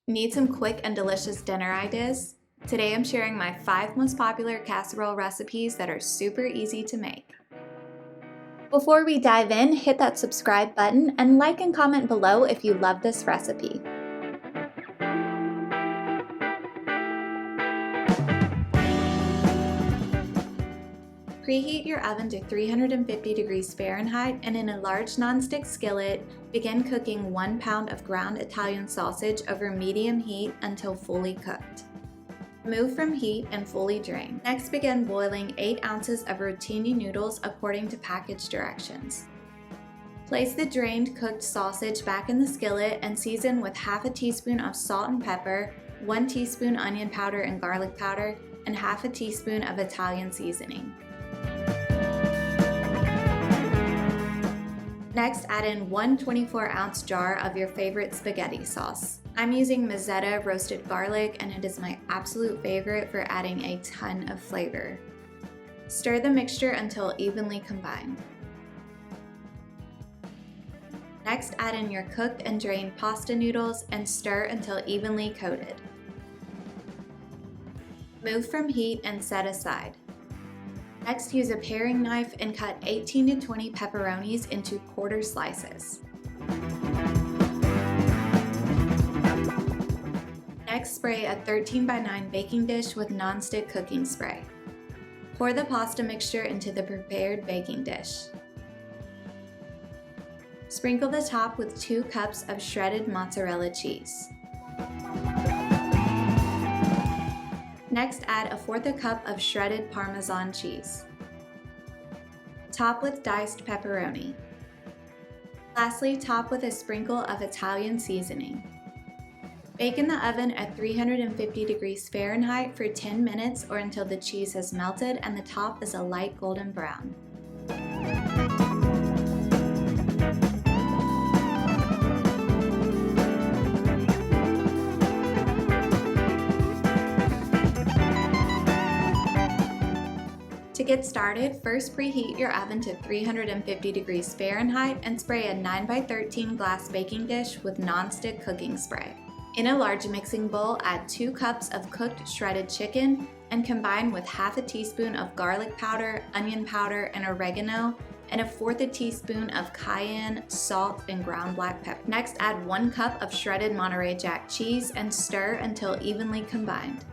Need some quick and delicious dinner ideas? Today I'm sharing my 5 most popular casserole recipes that are super easy to make. Before we dive in, hit that subscribe button and like and comment below if you love this recipe. Preheat your oven to 350 degrees Fahrenheit and in a large nonstick skillet, begin cooking 1 pound of ground Italian sausage over medium heat until fully cooked. Remove from heat and fully drain. Next, begin boiling 8 ounces of rotini noodles according to package directions. Place the drained cooked sausage back in the skillet and season with half a teaspoon of salt and pepper, 1 teaspoon onion powder and garlic powder, and half a teaspoon of Italian seasoning. Next, add in 1 24-ounce jar of your favorite spaghetti sauce. I'm using Mezzetta roasted garlic and it is my absolute favorite for adding a ton of flavor. Stir the mixture until evenly combined. Next, add in your cooked and drained pasta noodles and stir until evenly coated. Move from heat and set aside. Next, use a paring knife and cut 18 to 20 pepperonis into quarter slices. Next, spray a 13 by 9 baking dish with nonstick cooking spray. Pour the pasta mixture into the prepared baking dish. Sprinkle the top with 2 cups of shredded mozzarella cheese. Next, add 1/4 cup of shredded Parmesan cheese. Top with diced pepperoni. Lastly, top with a sprinkle of Italian seasoning. Bake in the oven at 350 degrees Fahrenheit for 10 minutes or until the cheese has melted and the top is a light golden brown. To get started, first preheat your oven to 350 degrees Fahrenheit and spray a 9 by 13 glass baking dish with nonstick cooking spray. In a large mixing bowl, add 2 cups of cooked shredded chicken and combine with half a teaspoon of garlic powder, onion powder, and oregano, and 1/4 teaspoon of cayenne, salt, and ground black pepper. Next, add 1 cup of shredded Monterey Jack cheese and stir until evenly combined.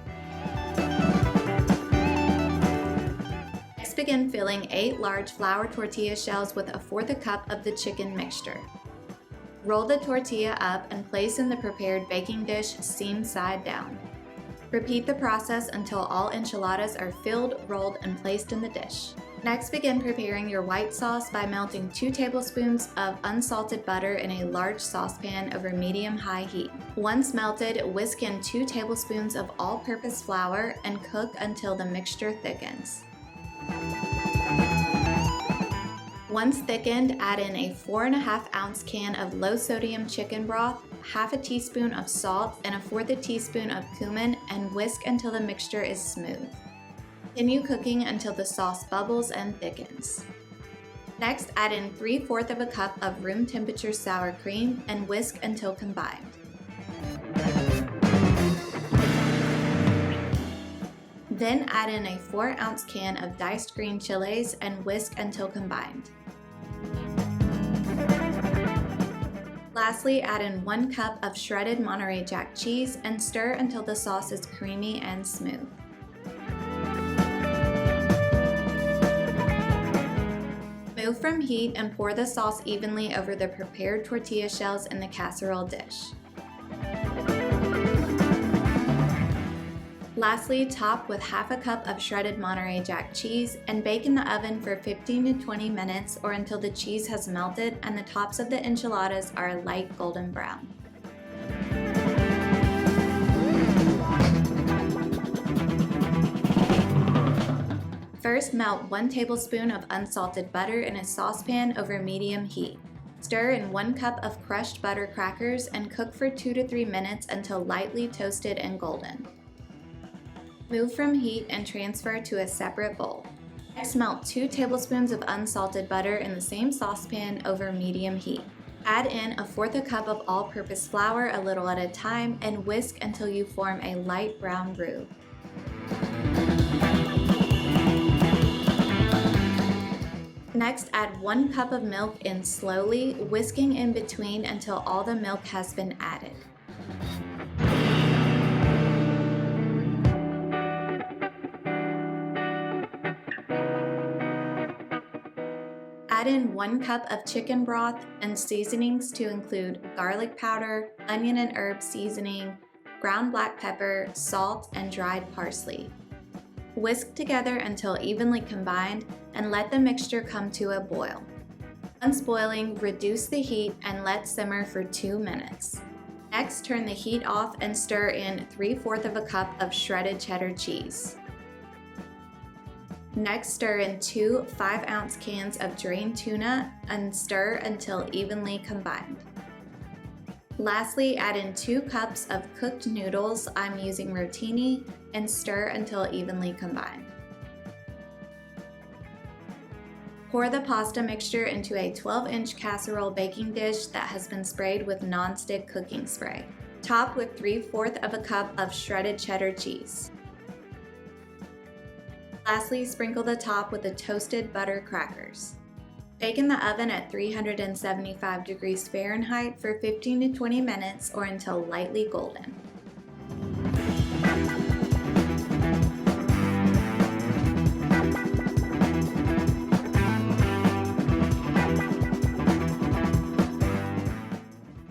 Next, begin filling 8 large flour tortilla shells with 1/4 cup of the chicken mixture. Roll the tortilla up and place in the prepared baking dish seam side down. Repeat the process until all enchiladas are filled, rolled, and placed in the dish. Next, begin preparing your white sauce by melting 2 tablespoons of unsalted butter in a large saucepan over medium-high heat. Once melted, whisk in 2 tablespoons of all-purpose flour and cook until the mixture thickens. Once thickened, add in a 4.5 ounce can of low-sodium chicken broth, half a teaspoon of salt, and 1/4 teaspoon of cumin, and whisk until the mixture is smooth. Continue cooking until the sauce bubbles and thickens. Next, add in 3/4 cup of room temperature sour cream and whisk until combined. Then add in a 4-ounce can of diced green chilies and whisk until combined. Lastly, add in 1 cup of shredded Monterey Jack cheese and stir until the sauce is creamy and smooth. Move from heat and pour the sauce evenly over the prepared tortilla shells in the casserole dish. Lastly, top with half a cup of shredded Monterey Jack cheese and bake in the oven for 15 to 20 minutes or until the cheese has melted and the tops of the enchiladas are a light golden brown. First, melt 1 tablespoon of unsalted butter in a saucepan over medium heat. Stir in 1 cup of crushed butter crackers and cook for 2 to 3 minutes until lightly toasted and golden. Move from heat and transfer to a separate bowl. Next, melt 2 tablespoons of unsalted butter in the same saucepan over medium heat. Add in 1/4 cup of all-purpose flour a little at a time and whisk until you form a light brown roux. Next, add 1 cup of milk in slowly, whisking in between until all the milk has been added. Add in 1 cup of chicken broth and seasonings to include garlic powder, onion and herb seasoning, ground black pepper, salt, and dried parsley. Whisk together until evenly combined and let the mixture come to a boil. Once boiling, reduce the heat and let simmer for 2 minutes. Next, turn the heat off and stir in 3/4 cup of shredded cheddar cheese. Next, stir in 2 5-ounce cans of drained tuna and stir until evenly combined. Lastly, add in 2 cups of cooked noodles, I'm using rotini, and stir until evenly combined. Pour the pasta mixture into a 12-inch casserole baking dish that has been sprayed with non-stick cooking spray. Top with 3/4 cup of shredded cheddar cheese. Lastly, sprinkle the top with the toasted butter crackers. Bake in the oven at 375 degrees Fahrenheit for 15 to 20 minutes or until lightly golden.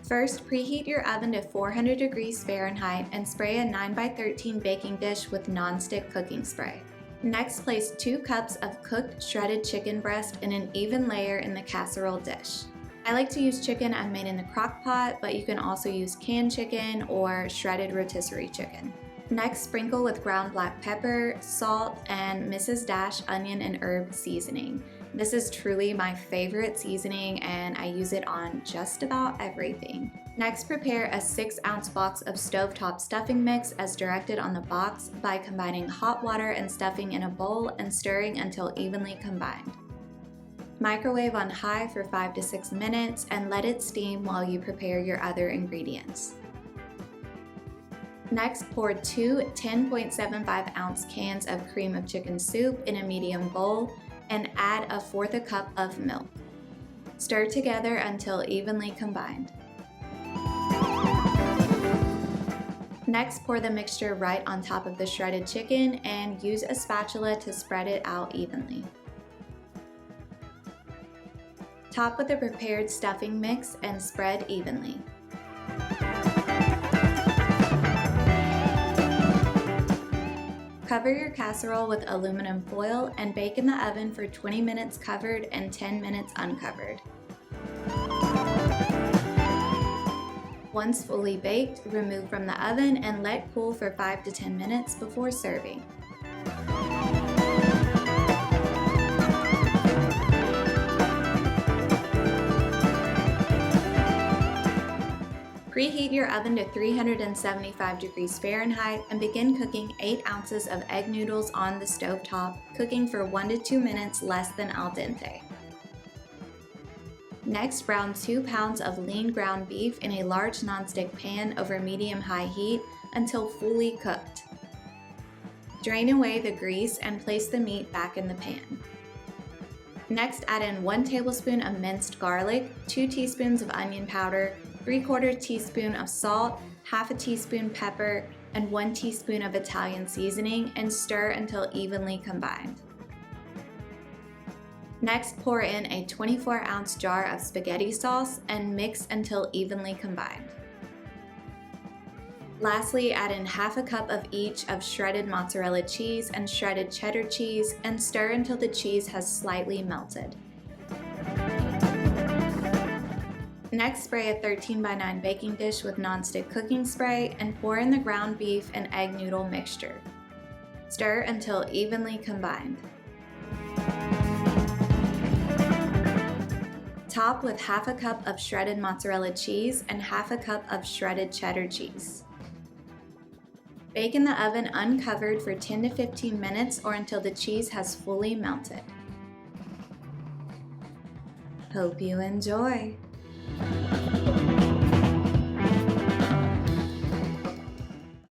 First, preheat your oven to 400 degrees Fahrenheit and spray a 9x13 baking dish with non-stick cooking spray. Next, place 2 cups of cooked shredded chicken breast in an even layer in the casserole dish. I like to use chicken I've made in the crock pot, but you can also use canned chicken or shredded rotisserie chicken. Next, sprinkle with ground black pepper, salt, and Mrs. Dash onion and herb seasoning. This is truly my favorite seasoning and I use it on just about everything. Next, prepare a 6-ounce box of Stovetop stuffing mix as directed on the box by combining hot water and stuffing in a bowl and stirring until evenly combined. Microwave on high for 5 to 6 minutes and let it steam while you prepare your other ingredients. Next, pour 2 10.75-ounce cans of cream of chicken soup in a medium bowl and add 1/4 cup of milk. Stir together until evenly combined. Next, pour the mixture right on top of the shredded chicken and use a spatula to spread it out evenly. Top with the prepared stuffing mix and spread evenly. Cover your casserole with aluminum foil and bake in the oven for 20 minutes covered and 10 minutes uncovered. Once fully baked, remove from the oven and let cool for 5 to 10 minutes before serving. Preheat your oven to 375 degrees Fahrenheit and begin cooking 8 ounces of egg noodles on the stovetop, cooking for 1 to 2 minutes less than al dente. Next, brown 2 pounds of lean ground beef in a large nonstick pan over medium-high heat until fully cooked. Drain away the grease and place the meat back in the pan. Next, add in 1 tablespoon of minced garlic, 2 teaspoons of onion powder, 3/4 teaspoon of salt, 1/2 teaspoon pepper, and 1 teaspoon of Italian seasoning and stir until evenly combined. Next, pour in a 24-ounce jar of spaghetti sauce and mix until evenly combined. Lastly, add in 1/2 cup of each of shredded mozzarella cheese and shredded cheddar cheese and stir until the cheese has slightly melted. Next, spray a 13x9 baking dish with nonstick cooking spray and pour in the ground beef and egg noodle mixture. Stir until evenly combined. Top with 1/2 cup of shredded mozzarella cheese and 1/2 cup of shredded cheddar cheese. Bake in the oven uncovered for 10 to 15 minutes or until the cheese has fully melted. Hope you enjoy!